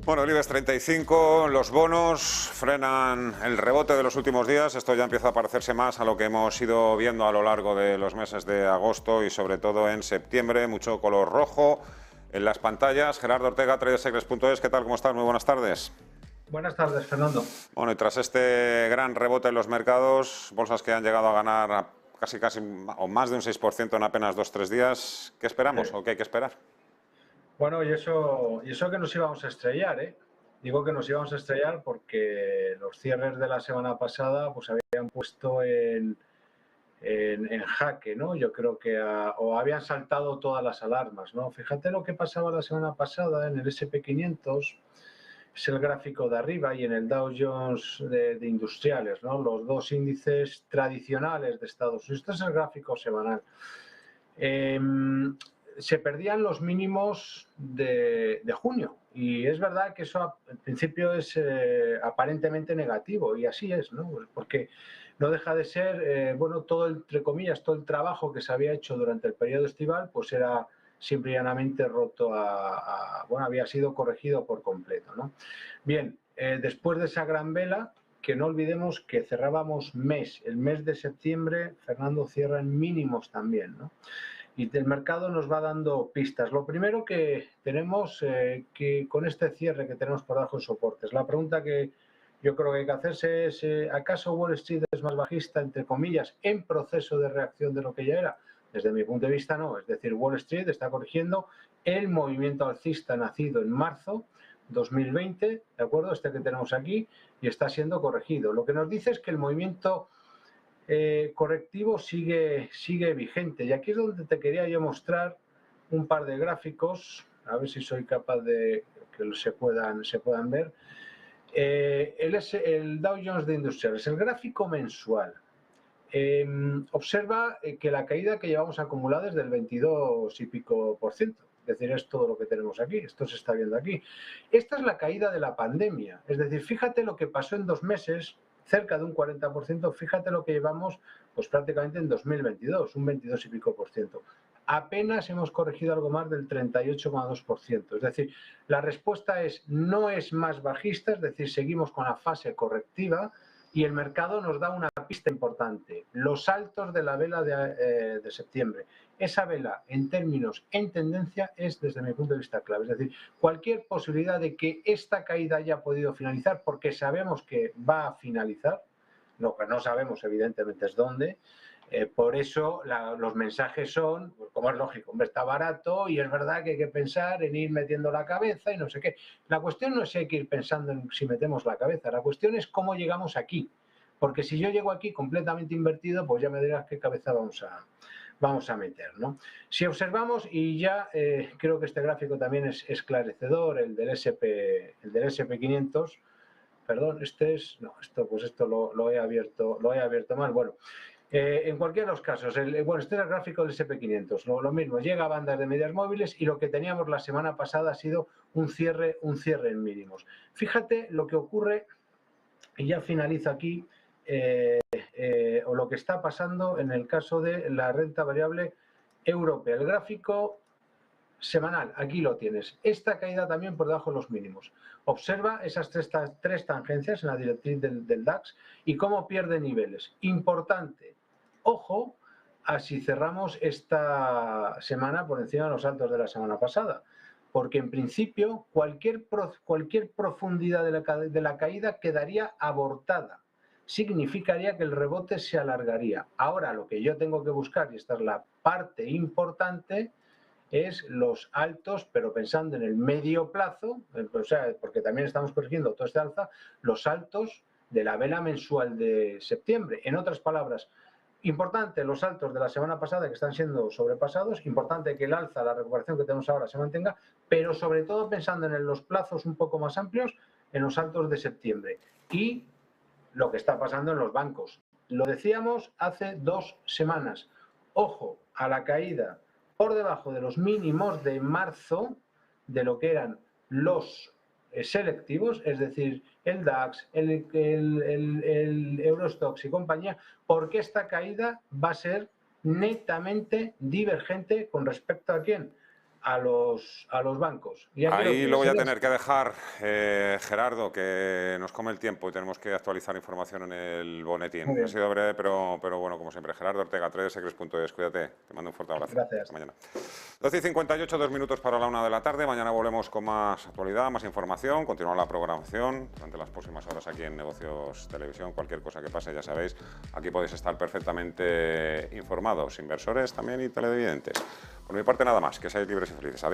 Bueno, el IBEX 35, los bonos frenan el rebote de los últimos días. Esto ya empieza a parecerse más a lo que hemos ido viendo a lo largo de los meses de agosto y sobre todo en septiembre. Mucho color rojo en las pantallas. Gerardo Ortega, TraderSecrets.es. ¿Qué tal? ¿Cómo estás? Muy buenas tardes. Buenas tardes, Fernando. Bueno, y tras este gran rebote en los mercados, bolsas que han llegado a ganar casi o más de un 6% en apenas 2-3 días, ¿qué esperamos o qué hay que esperar? Bueno, y eso que nos íbamos a estrellar, ¿eh? Digo que nos íbamos a estrellar porque los cierres de la semana pasada pues habían puesto en jaque, ¿no? Yo creo que o habían saltado todas las alarmas, ¿no? Fíjate lo que pasaba la semana pasada en el S&P 500, es el gráfico de arriba, y en el Dow Jones de industriales, ¿no? Los dos índices tradicionales de Estados Unidos. Este es el gráfico semanal. Se perdían los mínimos de junio, y es verdad que eso al principio es aparentemente negativo, y así es, ¿no? Porque no deja de ser, bueno, entre comillas, todo el trabajo que se había hecho durante el periodo estival, pues era simple y llanamente roto bueno, había sido corregido por completo, ¿no? Bien, después de esa gran vela, que no olvidemos que cerrábamos el mes de septiembre, Fernando, cierra en mínimos también, ¿no? Y el mercado nos va dando pistas. Lo primero que tenemos, que con este cierre que tenemos por debajo de soportes, la pregunta que yo creo que hay que hacerse es, ¿acaso Wall Street es más bajista, entre comillas, en proceso de reacción de lo que ya era? Desde mi punto de vista, no. Es decir, Wall Street está corrigiendo el movimiento alcista nacido en marzo 2020, ¿de acuerdo? Este que tenemos aquí, y está siendo corregido. Lo que nos dice es que el movimiento correctivo sigue vigente, y aquí es donde te quería yo mostrar un par de gráficos, a ver si soy capaz de que se puedan ver. El Dow Jones de Industriales, el gráfico mensual. Observa que la caída que llevamos acumulada es del 22 y pico por ciento. Es decir, es todo lo que tenemos aquí. Esto se está viendo aquí. Esta es la caída de la pandemia. Es decir, fíjate lo que pasó en 2 meses, cerca de un 40%. Fíjate lo que llevamos pues prácticamente en 2022, un 22 y pico por ciento. Apenas hemos corregido algo más del 38,2%. Es decir, la respuesta no es más bajista, es decir, seguimos con la fase correctiva, y el mercado nos da una pista importante: los altos de la vela de septiembre. Esa vela, en tendencia, es, desde mi punto de vista, clave. Es decir, cualquier posibilidad de que esta caída haya podido finalizar, porque sabemos que va a finalizar, lo que no sabemos evidentemente es dónde. Por eso los mensajes son, pues, como es lógico, hombre, está barato y es verdad que hay que pensar en ir metiendo la cabeza y no sé qué. La cuestión no es si hay que ir pensando en si metemos la cabeza, la cuestión es cómo llegamos aquí. Porque si yo llego aquí completamente invertido, pues ya me dirás qué cabeza vamos a meter, ¿no? Si observamos, y ya creo que este gráfico también es esclarecedor, el del SP 500, perdón, esto lo he abierto mal. Bueno, en cualquiera de los casos, bueno, este es el gráfico del SP 500, lo mismo, llega a bandas de medias móviles, y lo que teníamos la semana pasada ha sido un cierre en mínimos. Fíjate lo que ocurre, y ya finalizo aquí, o lo que está pasando en el caso de la renta variable europea. El gráfico semanal, aquí lo tienes. Esta caída también por debajo de los mínimos. Observa esas tres tangencias en la directriz del DAX y cómo pierde niveles. Importante, ojo a si cerramos esta semana por encima de los altos de la semana pasada, porque en principio cualquier profundidad de la caída quedaría abortada. Significaría que el rebote se alargaría. Ahora lo que yo tengo que buscar, y esta es la parte importante, es los altos, pero pensando en el medio plazo, o sea, porque también estamos corrigiendo todo este alza, los altos de la vela mensual de septiembre. En otras palabras, importante los altos de la semana pasada que están siendo sobrepasados, importante que el alza, la recuperación que tenemos ahora se mantenga, pero sobre todo pensando en los plazos un poco más amplios, en los altos de septiembre. Y lo que está pasando en los bancos. Lo decíamos hace 2 semanas. Ojo a la caída por debajo de los mínimos de marzo de lo que eran los selectivos, es decir, el DAX, el Eurostoxx y compañía, porque esta caída va a ser netamente divergente con respecto a ¿quién? a los bancos. Y aquí ahí lo voy a tener que dejar, Gerardo, que nos come el tiempo y tenemos que actualizar información en el boletín. Ha sido breve, pero bueno, como siempre. Gerardo Ortega, tradesecrets.es. Cuídate, te mando un fuerte abrazo. Gracias. Hasta mañana. 12:58, 2 minutos para la 1 de la tarde. Mañana volvemos con más actualidad, más información. Continuar la programación durante las próximas horas aquí en Negocios Televisión. Cualquier cosa que pase, ya sabéis, aquí podéis estar perfectamente informados, inversores también y televidentes. Por mi parte, nada más. Que seáis libres y felices. Adiós.